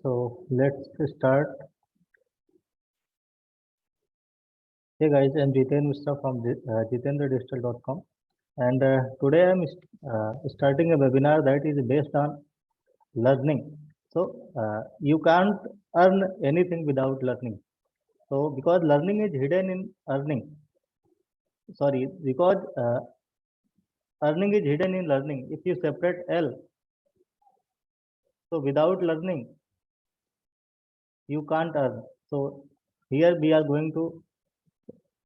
So let's start. Hey guys, I'm Jiten Mishra from jitendradigital.com, and today I'm starting a webinar that is based on learning. So you can't earn anything without learning. So because learning is hidden in earning. Sorry, because earning is hidden in learning. If you separate L, so without learning you can't earn. So here we are going to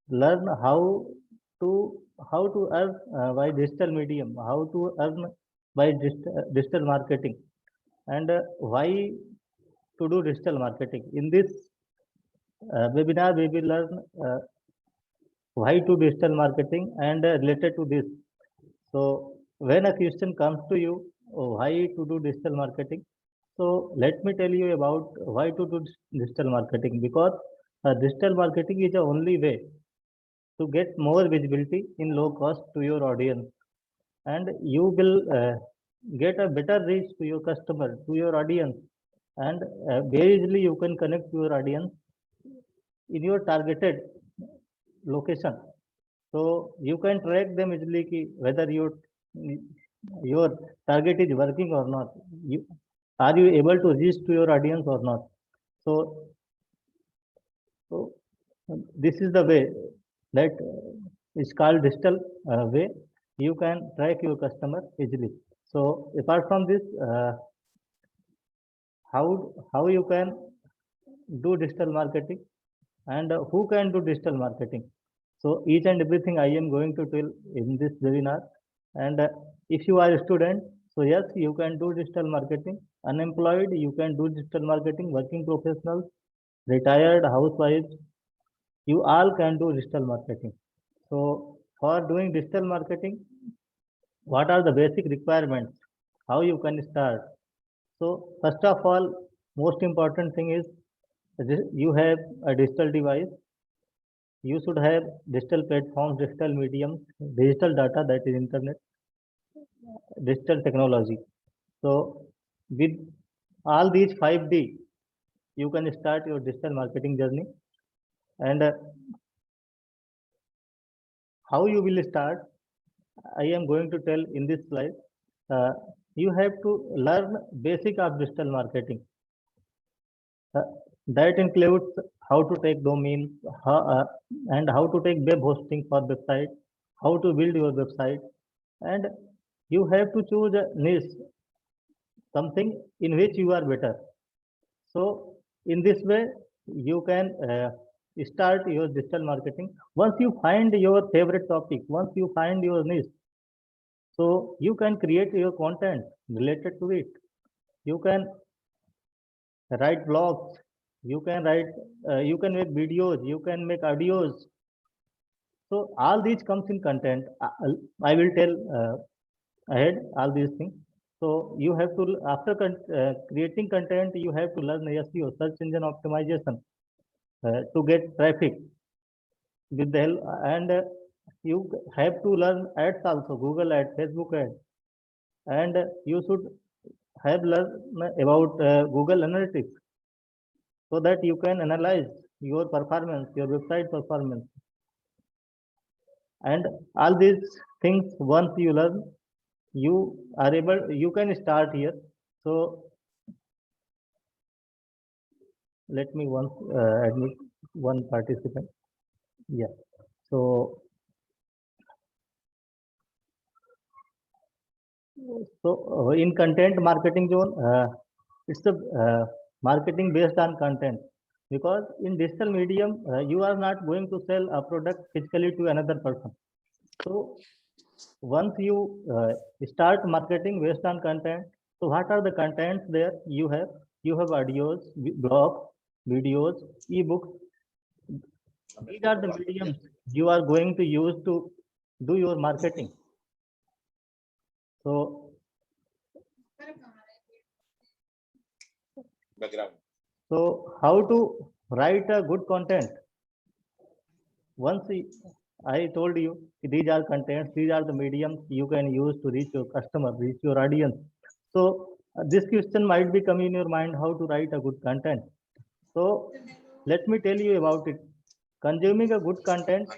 learn to how to earn by digital medium, how to earn by digital marketing, and why to do digital marketing. In this webinar, we will learn why to digital marketing and related to this. So when a question comes to you, why to do digital marketing? So let me tell you about why to do digital marketing, because digital marketing is the only way to get more visibility in low cost to your audience, and you will get a better reach to your customer, to your audience, and very easily you can connect to your audience in your targeted location. So you can track them easily whether your target is working or not. you are you able to reach to your audience or not? So so this is the way that is called digital way. You can track your customer easily. So apart from this, how you can do digital marketing, and who can do digital marketing? So each and everything I am going to tell in this webinar. And if you are a student, so yes, you can do digital marketing. Unemployed, you can do digital marketing. Working professionals, retired, housewives, you all can do digital marketing. So for doing digital marketing, what are the basic requirements? How you can start? So first of all, most important thing is you have a digital device. You should have digital platforms, digital mediums, digital data, that is internet, digital technology. So with all these 5D, you can start your digital marketing journey. And how you will start, I am going to tell in this slide. Uh, you have to learn basic of digital marketing. Uh, that includes how to take domains, and how to take web hosting for website, how to build your website, and you have to choose a niche, something in which you are better. So in this way, you can start your digital marketing. Once you find your favorite topic, once you find your niche, so you can create your content related to it. You can write blogs, you can you can make videos, you can make audios. So all these comes in content. I will tell ahead all these things. So you have to, after creating content, you have to learn SEO, search engine optimization, to get traffic with the help. And you have to learn ads also, Google ads, Facebook ads, and you should have learned about Google Analytics, so that you can analyze your performance, your website performance, and all these things. Once you learn, you are able, you can start here. So let me once admit one participant. Yeah. So in content marketing zone, it's the marketing based on content, because in digital medium, you are not going to sell a product physically to another person. So once you start marketing based on content, so what are the contents there? You have audios, blogs, videos, ebooks. These are the mediums you are going to use to do your marketing. So background. so how to write a good content? Once I told you these are contents, these are the mediums you can use to reach your customer, reach your audience. So This question might be coming in your mind, how to write a good content. So let me tell you about it. Consuming a good content.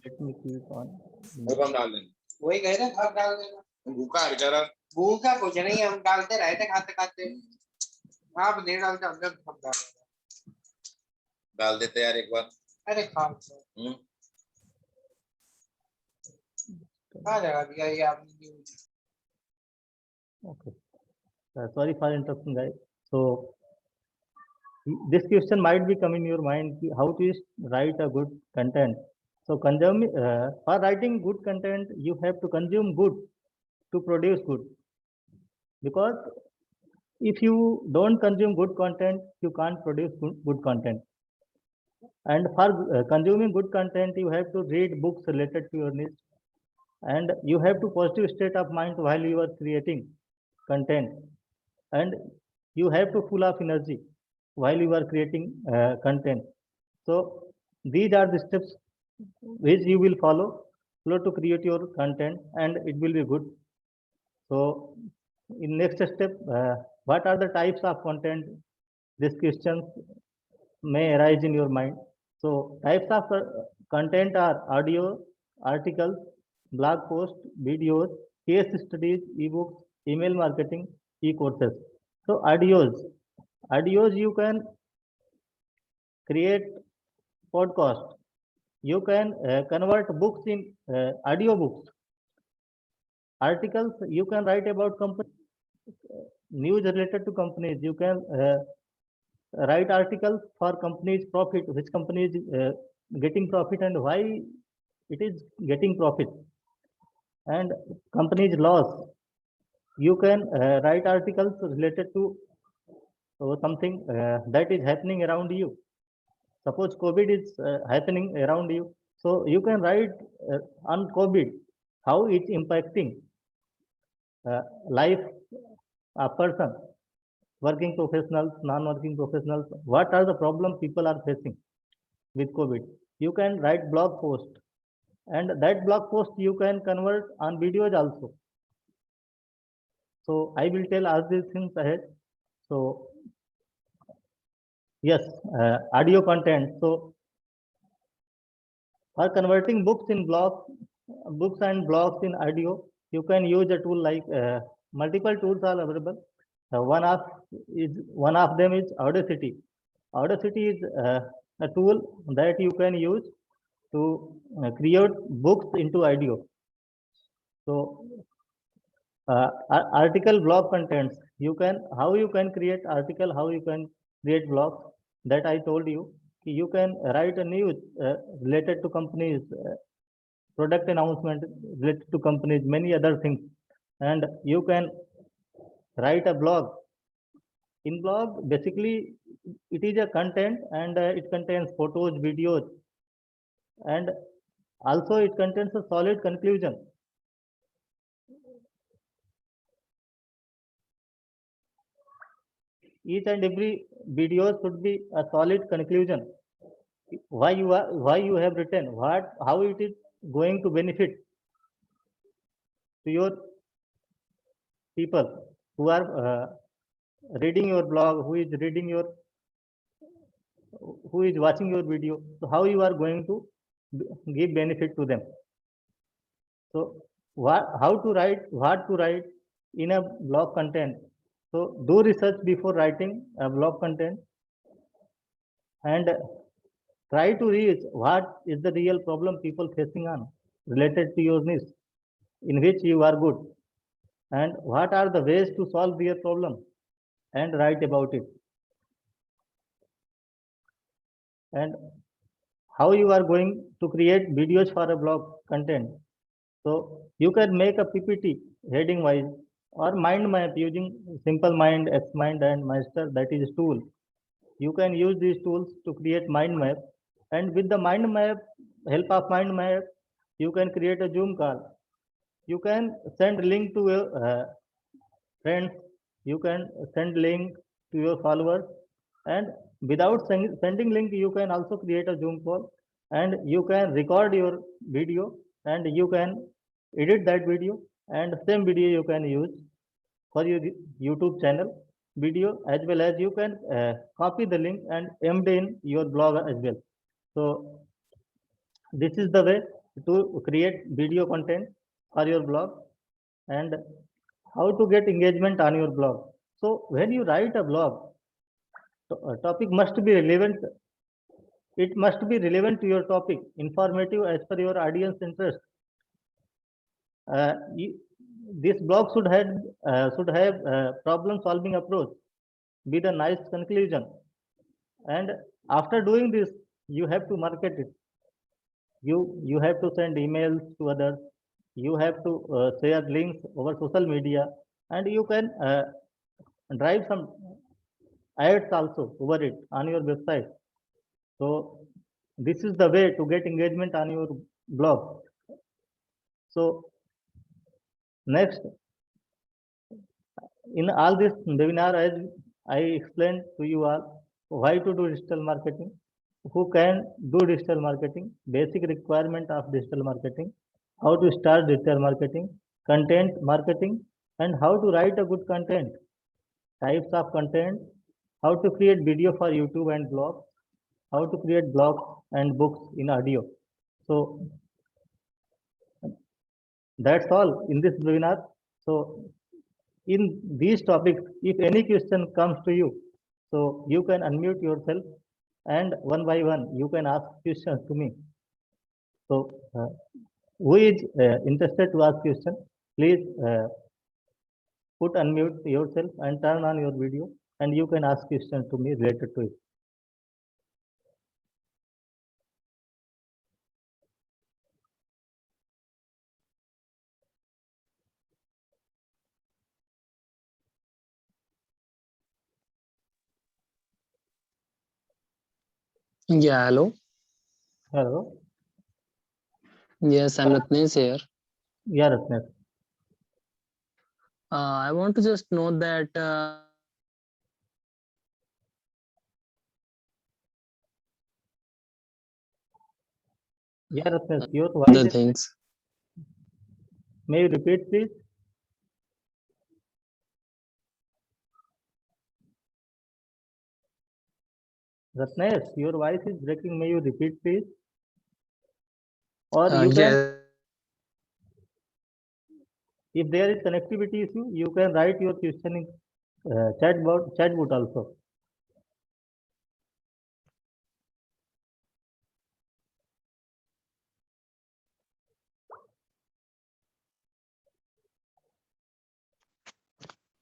Let me keep on. वही कह रहे भाग डाल देना। भूखा है बेचारा। भूखा कुछ नहीं है, हम डालते रहते खाते खाते। आप नहीं डालते, हम लोग हम डाल देते यार एक बार। अरे खा जाएगा दिया ये आपने। Okay. Sorry for interrupting, guys. So this question might be coming in your mind: how to write a good content. So for writing good content, you have to consume good to produce good. Because if you don't consume good content, you can't produce good content. And for consuming good content, you have to read books related to your niche, and you have to positive state of mind while you are creating content, and you have to full of energy while you are creating content. So these are the steps which you will follow to create your content, and it will be good. So in next step, what are the types of content? These questions may arise in your mind. So types of content are audio, articles, blog posts, videos, case studies, ebooks, email marketing, e-courses. So audios you can create podcast. You can convert books in audio books. Articles you can write about company news related to companies. You can write articles for companies profit, which company is getting profit and why it is getting profit, and companies loss. You can write articles related to something that is happening around you. Suppose COVID is happening around you, so you can write on COVID, how it's impacting life a person, working professionals, non-working professionals, what are the problems people are facing with COVID. You can write blog post, and that blog post you can convert on videos also. So I will tell all these things ahead. So yes, audio content. So for converting books in blogs, books and blogs in audio, you can use a tool like multiple tools are available. One of them is Audacity. Audacity is a tool that you can use to create books into audio. So article blog contents, how you can create article, how you can create blogs, that I told you. You can write a news related to companies, product announcement related to companies, many other things, and you can write a blog. In blog, basically it is a content, and it contains photos, videos, and also it contains a solid conclusion. Each and every video should be a solid conclusion. Why you have written, how it is going to benefit to your people who are reading your blog, who is watching your video. So how you are going to give benefit to them. So what to write in a blog content. So do research before writing a blog content, and try to reach what is the real problem people facing on related to your niche in which you are good, and what are the ways to solve their problem, and write about it, and how you are going to create videos for a blog content. So you can make a PPT heading wise or mind map using Simple Mind, Xmind, and Master, that is tool. You can use these tools to create mind map, and with the mind map, help of mind map, you can create a Zoom call. You can send link to your friends. You can send link to your followers, and without sending link, you can also create a Zoom call, and you can record your video, and you can edit that video, and same video you can use for your YouTube channel video, as well as you can copy the link and embed in your blog as well. So this is the way to create video content for your blog and how to get engagement on your blog. So when you write a blog, topic must be relevant. It must be relevant to your topic, informative as per your audience interest. Uh, you, this blog should have problem solving approach with a nice conclusion. And after doing this, you have to market it. You have to send emails to others. You have to share links over social media, and you can drive some ads also over it on your website. So this is the way to get engagement on your blog. So next, in all this webinar, as I explained to you all why to do digital marketing, who can do digital marketing, basic requirement of digital marketing, how to start digital marketing, content marketing, and how to write a good content, types of content, how to create video for YouTube and blog, how to create blogs and books in audio. So that's all in this webinar. So in these topics, if any question comes to you, so you can unmute yourself and one by one you can ask questions to me. So who is interested to ask question, please put unmute yourself and turn on your video and you can ask question to me related to it. Yeah, hello. Hello. Yes, I'm Ratnesh here. Yeah, Ratnesh. I want to just know that Yeah, Ratnesh, your the voice is, things. may you repeat please? Ratnesh, your voice is breaking, may you repeat please? Or you can, Yes, if there is connectivity issue, you can write your question in chat bot also.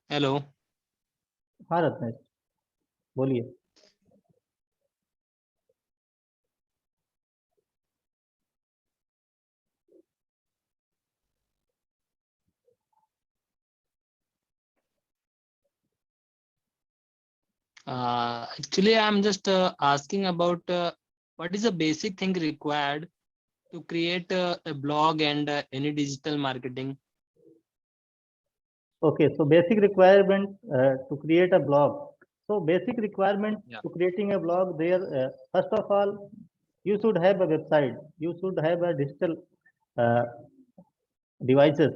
hello. हाँ रत्नेश, बोलिए. Actually, I'm just asking about what is the basic thing required to create a blog and any digital marketing. Okay, so basic requirement to create a blog. So basic requirement Yeah. to creating a blog there, first of all, you should have a website. You should have a digital uh, devices,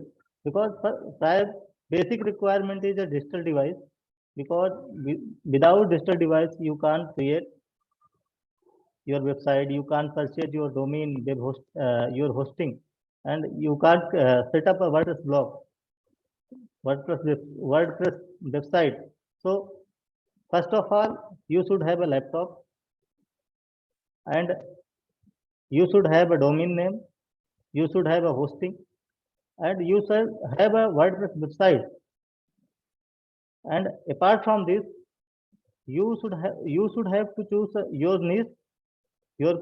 because prior basic requirement is a digital device, because without digital device you can't create your website, you can't purchase your domain, web host, your hosting, and you can't set up a WordPress blog, WordPress website. So first of all, you should have a laptop and you should have a domain name, you should have a hosting, and you should have a WordPress website. And apart from this, you should have to choose your niche, your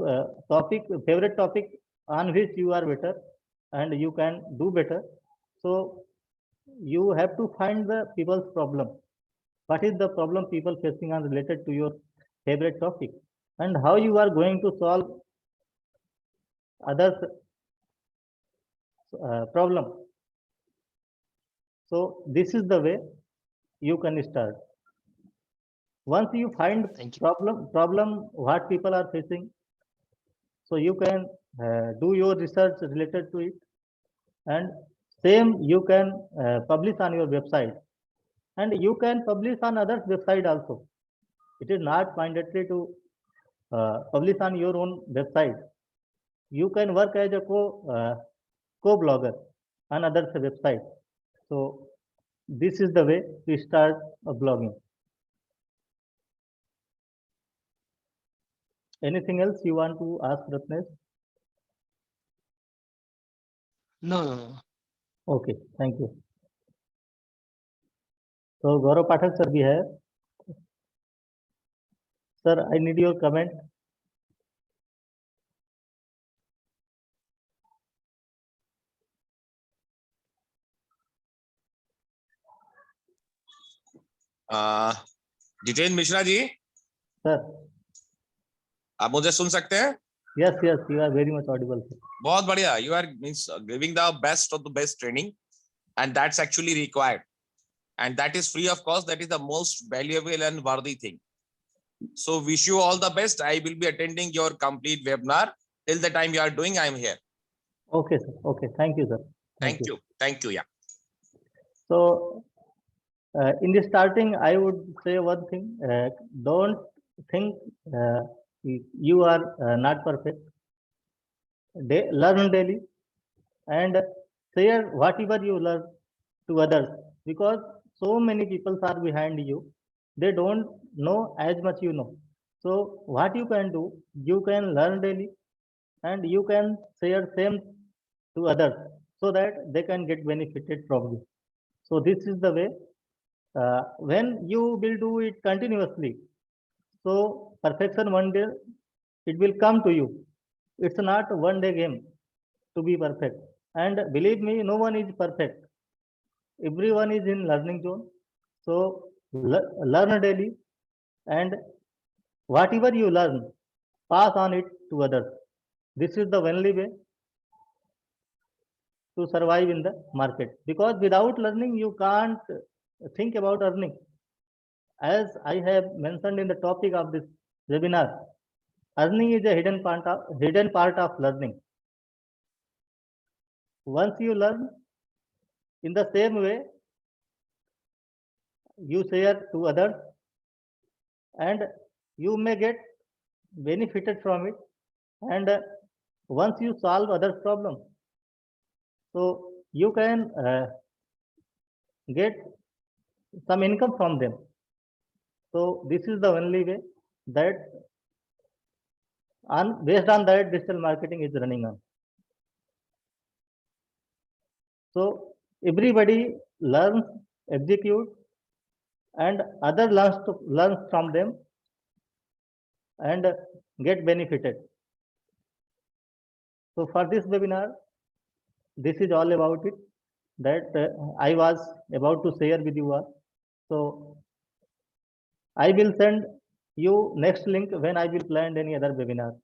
topic, favorite topic on which you are better and you can do better. So you have to find the people's problem. What is the problem people facing on related to your favorite topic, and how you are going to solve others problem. So this is the way you can start. Once you find Thank you. problem what people are facing, so you can do your research related to it, and same you can publish on your website, and you can publish on others website also. It is not mandatory to publish on your own website. You can work as a co-blogger on others website. So this is the way to start a blogging. Anything else you want to ask, Ratnesh? No. Okay, thank you. So Gaurav Pathak sir भी है. Sir, I need your comment. Jitendra Mishra ji, Sir, आप मुझे सुन सकते हैं? yes, you are very much audible, sir. बहुत बढ़िया. You are giving the best of the best training, and that's actually required, and that is free of cost. That is the most valuable and worthy thing. So wish you all the best. I will be attending your complete webinar. Till the time you are doing, I am here. Okay, sir. Okay, thank you, sir. Thank you. Thank you. Yeah. So, in the starting, I would say one thing: don't think you are not perfect. Learn daily and share whatever you learn to others, because so many people are behind you. They don't know as much you know. So what you can do, you can learn daily and you can share same to others so that they can get benefited from you. So this is the way. When you will do it continuously, so perfection one day it will come to you. It's not a one-day game to be perfect. And believe me, no one is perfect. Everyone is in learning zone. So learn daily, and whatever you learn, pass on it to others. This is the only way to survive in the market, because without learning you can't think about earning. As I have mentioned in the topic of this webinar, earning is a hidden part of learning. Once you learn, in the same way you share to others, and you may get benefited from it. And once you solve others' problem, so you can get some income from them. So this is the only way that based on that digital marketing is running on. So everybody learns, executes, and other learns from them and get benefited. So for this webinar, this is all about it that I was about to share with you all. So I will send you next link when I will plan any other webinar.